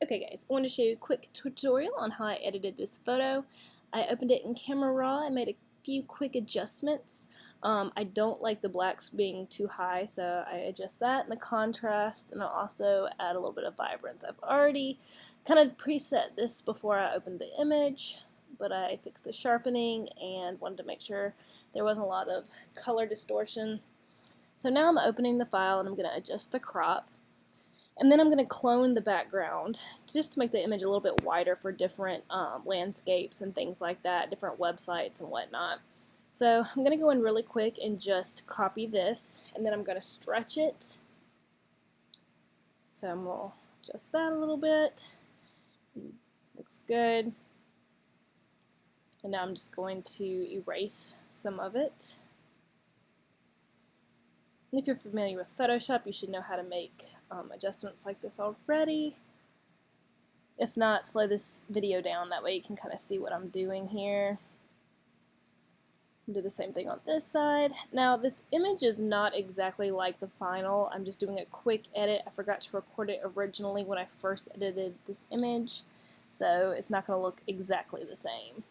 Okay guys, I want to show you a quick tutorial on how I edited this photo. I opened it in Camera Raw and made a few quick adjustments. I don't like the blacks being too high, so I adjust that and the contrast, and I'll also add a little bit of vibrance. I've already kind of preset this before I opened the image, but I fixed the sharpening and wanted to make sure there wasn't a lot of color distortion. So now I'm opening the file and I'm going to adjust the crop. And then I'm going to clone the background just to make the image a little bit wider for different landscapes and things like that, different websites and whatnot. So I'm going to go in really quick and just copy this, and then I'm going to stretch it. So I'm going to adjust that a little bit. Looks good. And now I'm just going to erase some of it. And if you're familiar with Photoshop, you should know how to make adjustments like this already. If not, slow this video down, that way you can kind of see what I'm doing here. Do the same thing on this side. Now this image is not exactly like the final. I'm just doing a quick edit. I forgot to record it originally when I first edited this image, so it's not going to look exactly the same.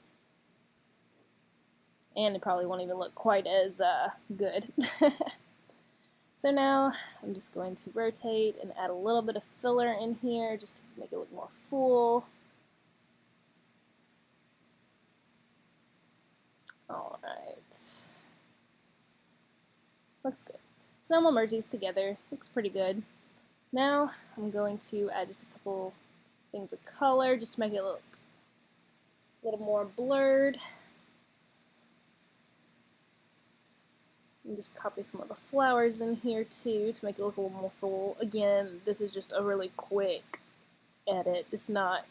And it probably won't even look quite as good. So now I'm just going to rotate and add a little bit of filler in here just to make it look more full. Alright. Looks good. So now I'm going to merge these together. Looks pretty good. Now I'm going to add just a couple things of color just to make it look a little more blurred. And just copy some of the flowers in here too to make it look a little more full. Again, this is just a really quick edit. It's not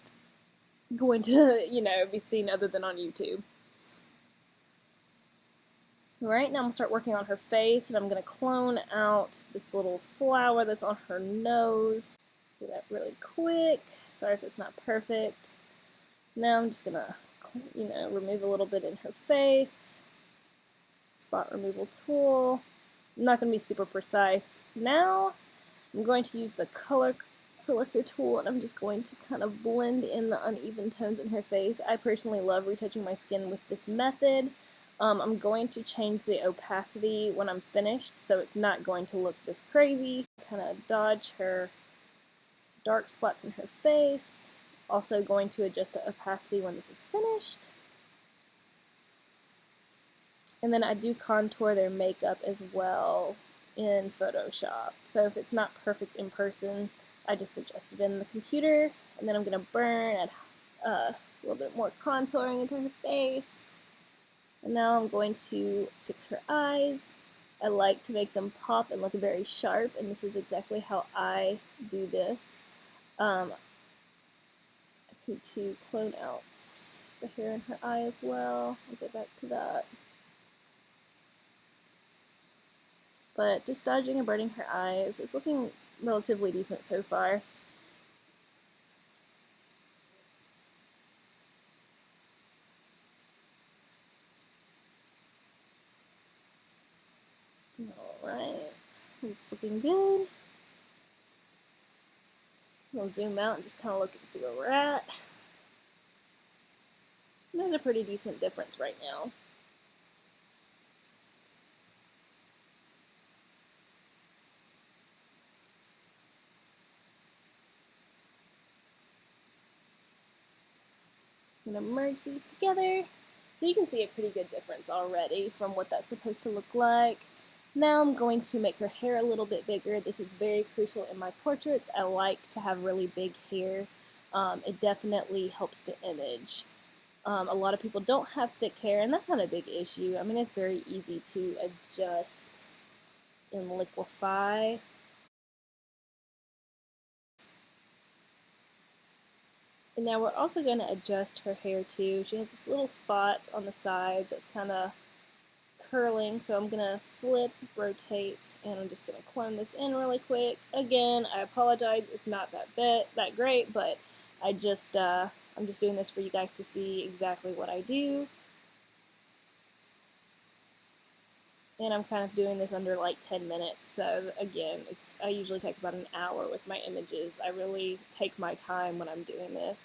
going to, be seen other than on YouTube. Alright, now I'm going to start working on her face, and I'm going to clone out this little flower that's on her nose. Do that really quick. Sorry if it's not perfect. Now I'm just going to, remove a little bit in her face. Spot removal tool. I'm not going to be super precise. Now I'm going to use the color selector tool, and I'm just going to kind of blend in the uneven tones in her face. I personally love retouching my skin with this method. I'm going to change the opacity when I'm finished, so it's not going to look this crazy. Kind of dodge her dark spots in her face. Also going to adjust the opacity when this is finished. And then I do contour their makeup as well in Photoshop. So if it's not perfect in person, I just adjust it in the computer. And then I'm going to burn, add a little bit more contouring into her face. And now I'm going to fix her eyes. I like to make them pop and look very sharp, and this is exactly how I do this. I need to clone out the hair in her eye as well. I'll get back to that. But just dodging and burning her eyes. It's looking relatively decent so far. Alright, it's looking good. We'll zoom out and just kind of look and see where we're at. There's a pretty decent difference right now. I'm going to merge these together. So you can see a pretty good difference already from what that's supposed to look like. Now I'm going to make her hair a little bit bigger. This is very crucial in my portraits. I like to have really big hair. It definitely helps the image. A lot of people don't have thick hair, and that's not a big issue. I mean, it's very easy to adjust and liquefy. And now we're also going to adjust her hair too. She has this little spot on the side that's kind of curling, so I'm going to flip, rotate, and I'm just going to clone this in really quick. Again, I apologize, it's not that great, but I'm just doing this for you guys to see exactly what I do. And I'm kind of doing this under like 10 minutes, so again, I usually take about an hour with my images. I really take my time when I'm doing this.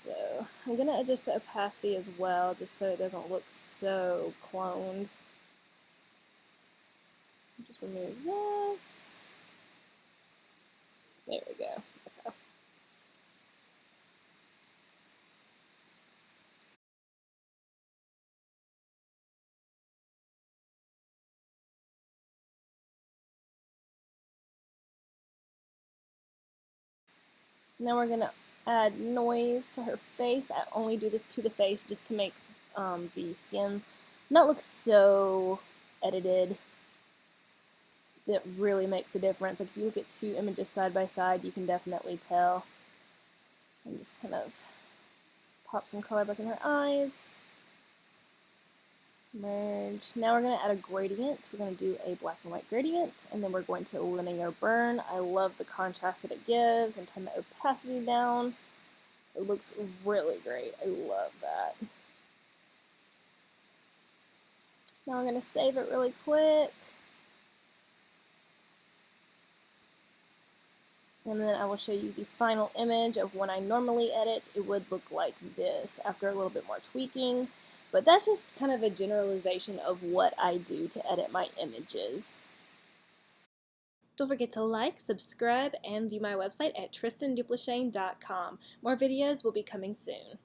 So I'm going to adjust the opacity as well, just so it doesn't look so cloned. Just remove this. There we go. Okay. Now we're going to add noise to her face. I only do this to the face just to make the skin not look so edited. That really makes a difference. Like if you look at two images side by side, you can definitely tell. And just kind of pop some color back in her eyes. Merge. Now we're going to add a gradient. We're going to do a black and white gradient, and then we're going to linear burn. I love the contrast that it gives, and turn the opacity down. It looks really great. I love that. Now I'm going to save it really quick. And then I will show you the final image of when I normally edit. It would look like this after a little bit more tweaking. But that's just kind of a generalization of what I do to edit my images. Don't forget to like, subscribe, and view my website at tristanduplichain.com. More videos will be coming soon.